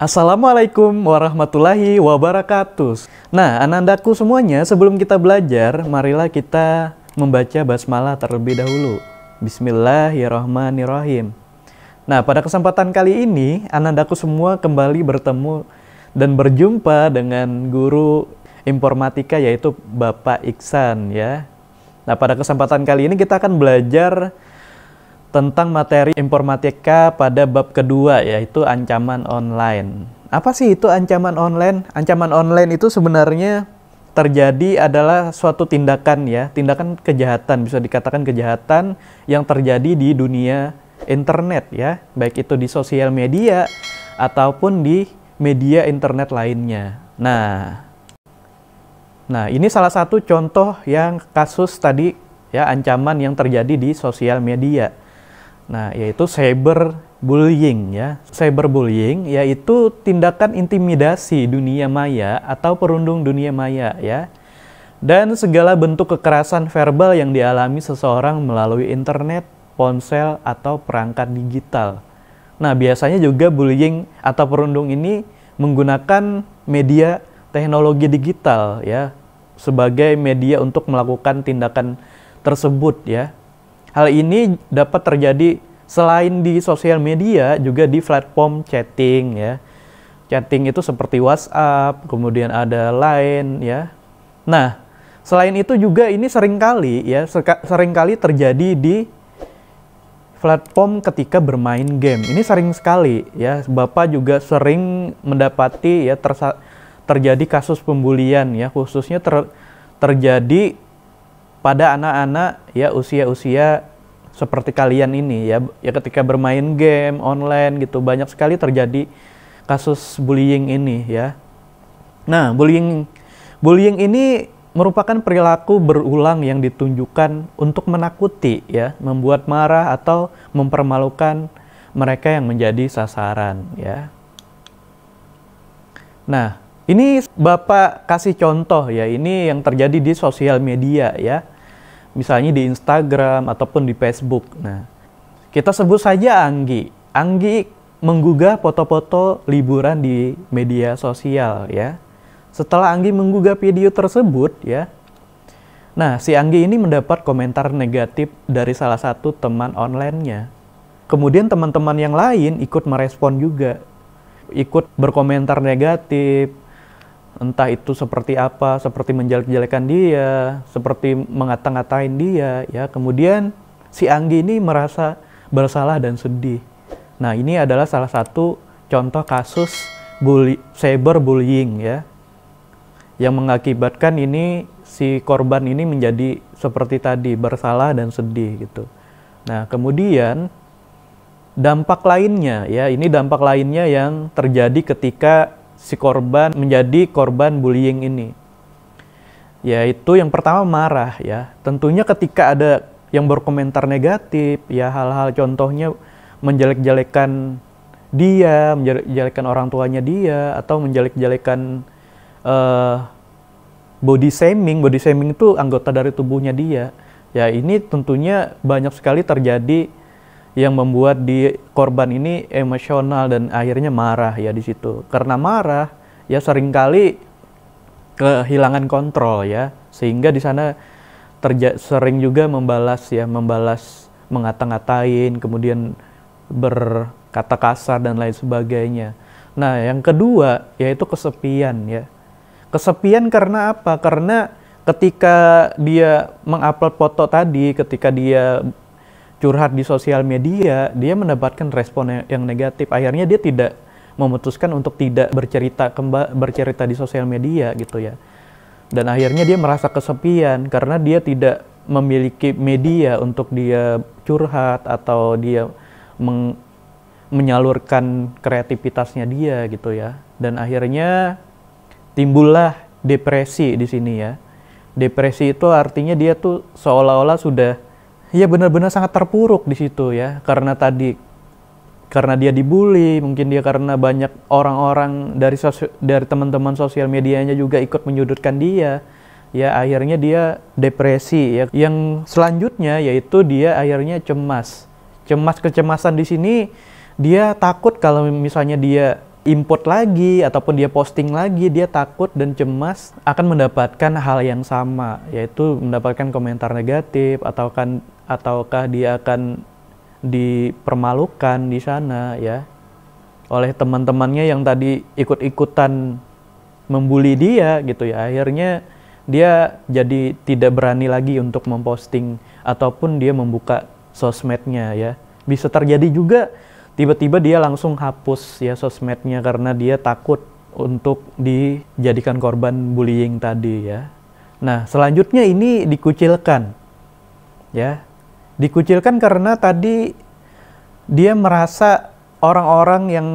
Assalamualaikum warahmatullahi wabarakatuh. Nah, anandaku semuanya, sebelum kita belajar, marilah kita membaca basmalah terlebih dahulu. Bismillahirrahmanirrahim. Nah, pada kesempatan kali ini, anandaku semua kembali bertemu dan berjumpa dengan guru informatika yaitu Bapak Iksan ya. Nah, pada kesempatan kali ini kita akan belajar tentang materi informatika pada bab kedua, yaitu ancaman online. Apa sih itu ancaman online? Ancaman online itu sebenarnya terjadi adalah suatu tindakan ya, tindakan kejahatan, bisa dikatakan kejahatan yang terjadi di dunia internet ya, baik itu di sosial media ataupun di media internet lainnya. Nah, ini salah satu contoh yang kasus tadi ya, ancaman yang terjadi di sosial media. Nah, yaitu cyberbullying ya. Cyberbullying yaitu tindakan intimidasi dunia maya atau perundung dunia maya ya. Dan segala bentuk kekerasan verbal yang dialami seseorang melalui internet, ponsel atau perangkat digital. Nah, biasanya juga bullying atau perundung ini menggunakan media teknologi digital ya sebagai media untuk melakukan tindakan tersebut ya. Hal ini dapat terjadi selain di sosial media, juga di platform chatting ya. Chatting itu seperti WhatsApp, kemudian ada Line ya. Nah, selain itu juga ini seringkali terjadi di platform ketika bermain game. Ini sering sekali ya. Bapak juga sering mendapati ya terjadi kasus pembulian ya, khususnya terjadi pada anak-anak ya usia-usia seperti kalian ini ya ketika bermain game online gitu, banyak sekali terjadi kasus bullying ini ya. Nah, bullying ini merupakan perilaku berulang yang ditunjukkan untuk menakuti ya, membuat marah atau mempermalukan mereka yang menjadi sasaran ya. Nah, ini Bapak kasih contoh ya, ini yang terjadi di sosial media ya. Misalnya di Instagram ataupun di Facebook. Nah, kita sebut saja Anggi. Anggi menggugah foto-foto liburan di media sosial ya. Setelah Anggi menggugah video tersebut ya, nah si Anggi ini mendapat komentar negatif dari salah satu teman online-nya. Kemudian teman-teman yang lain ikut merespon juga, ikut berkomentar negatif. Entah itu seperti apa, seperti menjelek-jelekan dia, seperti ngata-ngatain dia ya. Kemudian si Anggi ini merasa bersalah dan sedih. Nah, ini adalah salah satu contoh kasus cyberbullying ya, yang mengakibatkan ini si korban ini menjadi seperti tadi, bersalah dan sedih gitu. Nah, kemudian dampak lainnya ya, ini dampak lainnya yang terjadi ketika si korban menjadi korban bullying ini, yaitu yang pertama marah ya. Tentunya ketika ada yang berkomentar negatif ya, hal-hal contohnya menjelek-jelekan dia, menjelek-jelekan orang tuanya dia, atau menjelek-jelekan body shaming itu anggota dari tubuhnya dia ya. Ini tentunya banyak sekali terjadi yang membuat di korban ini emosional dan akhirnya marah ya di situ. Karena marah ya seringkali kehilangan kontrol ya, sehingga di sana sering juga membalas mengata-ngatain, kemudian berkata kasar dan lain sebagainya. Nah, yang kedua yaitu kesepian ya. Kesepian karena apa? Karena ketika dia mengupload foto tadi, ketika dia curhat di sosial media, dia mendapatkan respon yang negatif. Akhirnya dia tidak memutuskan untuk tidak bercerita di sosial media gitu ya. Dan akhirnya dia merasa kesepian karena dia tidak memiliki media untuk dia curhat atau dia menyalurkan kreativitasnya dia gitu ya. Dan akhirnya timbullah depresi di sini ya. Depresi itu artinya dia tuh seolah-olah sudah benar-benar sangat terpuruk di situ ya, karena dia dibully, mungkin dia karena banyak orang-orang dari teman-teman sosial medianya juga ikut menyudutkan dia. Ya, akhirnya dia depresi ya. Yang selanjutnya yaitu dia akhirnya cemas. Kecemasan di sini dia takut kalau misalnya dia input lagi ataupun dia posting lagi, dia takut dan cemas akan mendapatkan hal yang sama, yaitu mendapatkan komentar negatif ataukah dia akan dipermalukan di sana ya oleh teman-temannya yang tadi ikut-ikutan membuli dia gitu ya. Akhirnya dia jadi tidak berani lagi untuk memposting ataupun dia membuka sosmednya ya. Bisa terjadi juga tiba-tiba dia langsung hapus ya sosmednya karena dia takut untuk dijadikan korban bullying tadi ya. Nah, selanjutnya ini dikucilkan. Ya. Dikucilkan karena tadi dia merasa orang-orang yang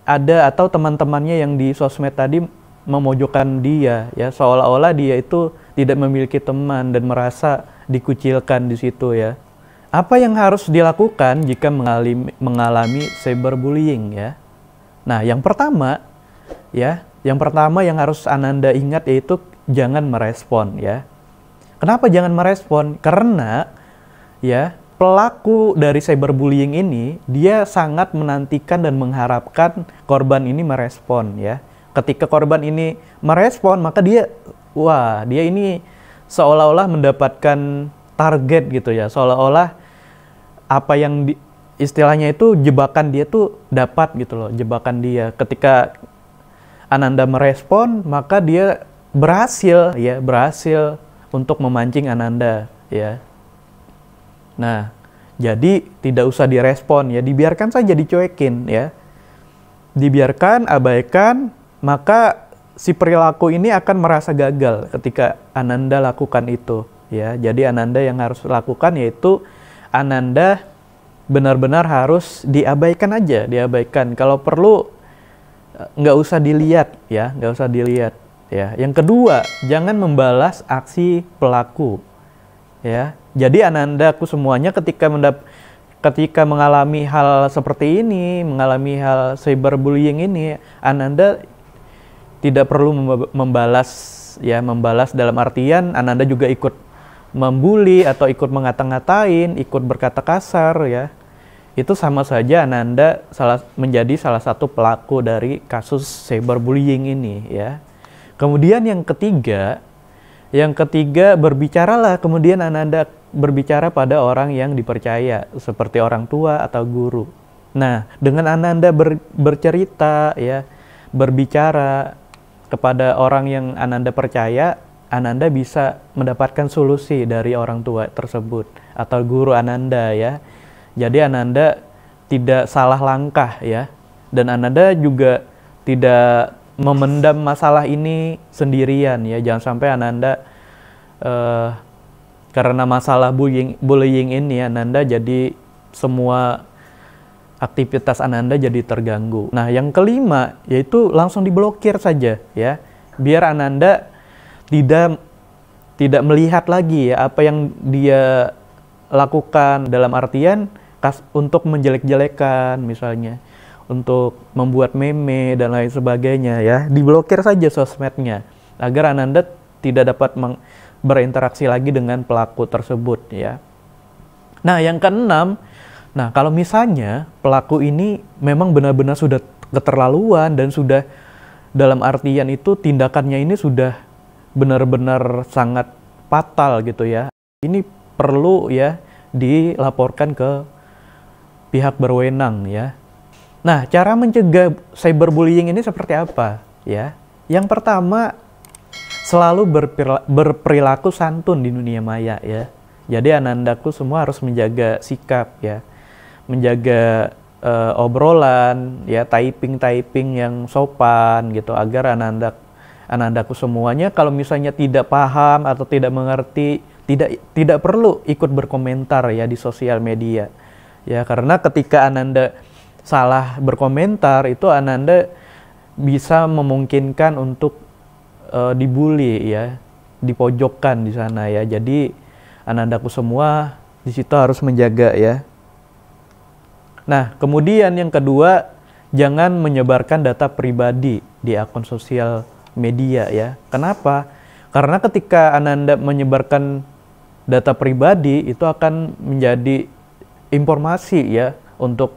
ada atau teman-temannya yang di sosmed tadi memojokkan dia ya, seolah-olah dia itu tidak memiliki teman dan merasa dikucilkan di situ ya. Apa yang harus dilakukan jika mengalami cyberbullying ya? Nah, yang pertama yang harus Ananda ingat yaitu jangan merespon ya. Kenapa jangan merespon? Karena ya, pelaku dari cyberbullying ini dia sangat menantikan dan mengharapkan korban ini merespon ya. Ketika korban ini merespon, maka dia ini seolah-olah mendapatkan target gitu ya, seolah-olah apa yang istilahnya itu jebakan dia tuh dapat gitu loh, jebakan dia. Ketika Ananda merespon, maka dia berhasil untuk memancing Ananda ya. Nah, jadi tidak usah direspon ya, dibiarkan saja, dicuekin ya. Dibiarkan, abaikan, maka si perilaku ini akan merasa gagal ketika Ananda lakukan itu ya. Jadi Ananda yang harus lakukan yaitu Ananda benar-benar harus diabaikan aja, diabaikan. Kalau perlu nggak usah dilihat ya, nggak usah dilihat ya. Yang kedua, jangan membalas aksi pelaku ya. Jadi Anandaku semuanya ketika mengalami hal seperti ini, mengalami hal cyberbullying ini, Ananda tidak perlu membalas ya, membalas dalam artian Ananda juga ikut membuli atau ikut ngata-ngatain, ikut berkata kasar ya. Itu sama saja Ananda menjadi salah satu pelaku dari kasus cyberbullying ini ya. Kemudian yang ketiga berbicaralah, kemudian Ananda berbicara pada orang yang dipercaya seperti orang tua atau guru. Nah, dengan Ananda bercerita ya, berbicara kepada orang yang Ananda percaya, Ananda bisa mendapatkan solusi dari orang tua tersebut atau guru Ananda ya. Jadi Ananda tidak salah langkah ya. Dan Ananda juga tidak memendam masalah ini sendirian ya. Jangan sampai Ananda karena masalah bullying ini Ananda jadi semua aktivitas Ananda jadi terganggu. Nah, yang kelima yaitu langsung diblokir saja ya. Biar Ananda tidak melihat lagi ya apa yang dia lakukan, dalam artian untuk menjelek-jelekan misalnya, untuk membuat meme dan lain sebagainya ya. Diblokir saja sosmednya agar Ananda tidak dapat berinteraksi lagi dengan pelaku tersebut ya. Nah, yang keenam, kalau misalnya pelaku ini memang benar-benar sudah keterlaluan dan sudah dalam artian itu tindakannya ini sudah benar-benar sangat fatal gitu ya. Ini perlu ya dilaporkan ke pihak berwenang ya. Nah, cara mencegah cyberbullying ini seperti apa ya? Yang pertama, selalu berperilaku santun di dunia maya ya. Jadi Anandaku semua harus menjaga sikap ya. Menjaga obrolan ya, typing yang sopan gitu agar Anandaku semuanya kalau misalnya tidak paham atau tidak mengerti, tidak perlu ikut berkomentar ya di sosial media. Ya, karena ketika Ananda salah berkomentar itu Ananda bisa memungkinkan untuk dibully ya, dipojokkan di sana ya. Jadi Anandaku semua di situ harus menjaga ya. Nah, kemudian yang kedua, jangan menyebarkan data pribadi di akun sosial media ya. Kenapa? Karena ketika Ananda menyebarkan data pribadi itu akan menjadi informasi ya untuk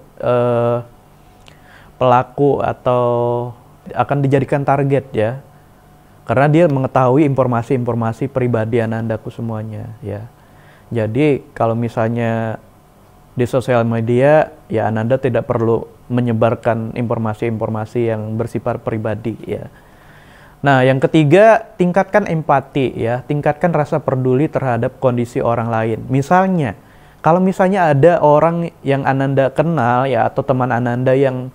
pelaku atau akan dijadikan target ya. Karena dia mengetahui informasi-informasi pribadi Anandaku semuanya ya. Jadi kalau misalnya di sosial media ya Ananda tidak perlu menyebarkan informasi-informasi yang bersifat pribadi ya. Nah, yang ketiga, tingkatkan empati ya, tingkatkan rasa peduli terhadap kondisi orang lain. Misalnya, kalau misalnya ada orang yang Ananda kenal ya atau teman Ananda yang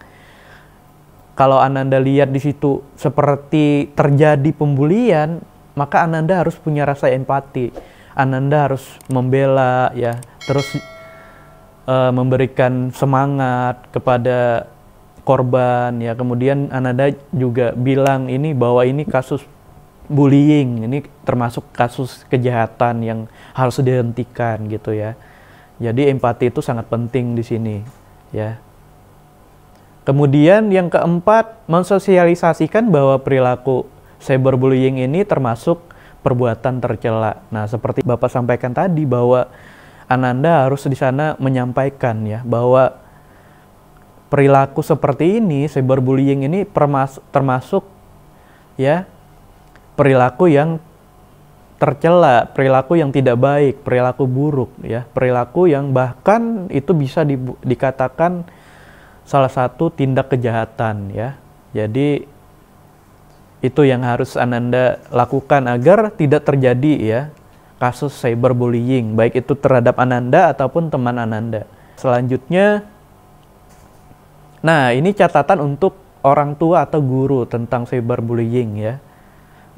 kalau Ananda lihat di situ seperti terjadi pembulian, maka Ananda harus punya rasa empati. Ananda harus membela ya, terus memberikan semangat kepada korban ya. Kemudian Ananda juga bilang ini bahwa ini kasus bullying, ini termasuk kasus kejahatan yang harus dihentikan gitu ya. Jadi empati itu sangat penting di sini ya. Kemudian yang keempat, mensosialisasikan bahwa perilaku cyberbullying ini termasuk perbuatan tercela. Nah, seperti Bapak sampaikan tadi bahwa Ananda harus di sana menyampaikan ya bahwa perilaku seperti ini, cyberbullying ini termasuk ya perilaku yang tercela, perilaku yang tidak baik, perilaku buruk ya, perilaku yang bahkan itu bisa dikatakan salah satu tindak kejahatan ya. Jadi itu yang harus Ananda lakukan agar tidak terjadi ya kasus cyberbullying, baik itu terhadap Ananda ataupun teman Ananda. Selanjutnya, nah ini catatan untuk orang tua atau guru tentang cyberbullying ya.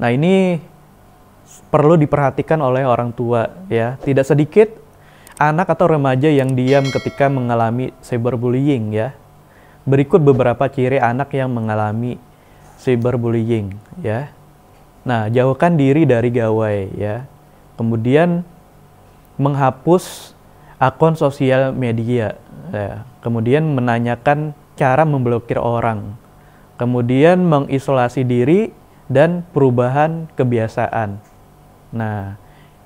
Nah ini perlu diperhatikan oleh orang tua ya. Tidak sedikit anak atau remaja yang diam ketika mengalami cyberbullying ya. Berikut beberapa ciri anak yang mengalami cyberbullying ya. Nah, jauhkan diri dari gawai ya. Kemudian menghapus akun sosial media ya. Kemudian menanyakan cara memblokir orang. Kemudian mengisolasi diri dan perubahan kebiasaan. Nah,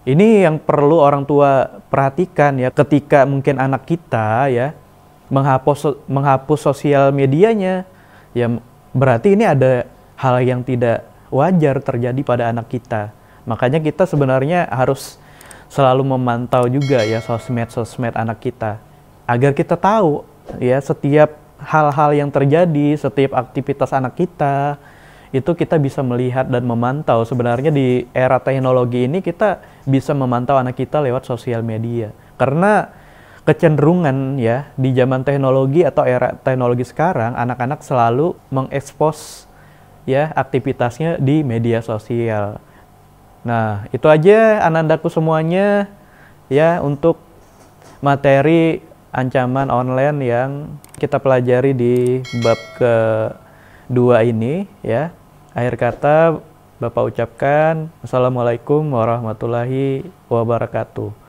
ini yang perlu orang tua perhatikan ya ketika mungkin anak kita ya menghapus sosial medianya, ya berarti ini ada hal yang tidak wajar terjadi pada anak kita. Makanya kita sebenarnya harus selalu memantau juga ya sosmed anak kita, agar kita tahu ya setiap hal-hal yang terjadi, setiap aktivitas anak kita, itu kita bisa melihat dan memantau. Sebenarnya di era teknologi ini kita bisa memantau anak kita lewat sosial media. Karena kecenderungan ya di zaman teknologi atau era teknologi sekarang, anak-anak selalu mengekspos ya aktivitasnya di media sosial. Nah, itu aja Anandaku semuanya ya untuk materi ancaman online yang kita pelajari di bab kedua ini ya. Akhir kata Bapak ucapkan Assalamualaikum warahmatullahi wabarakatuh.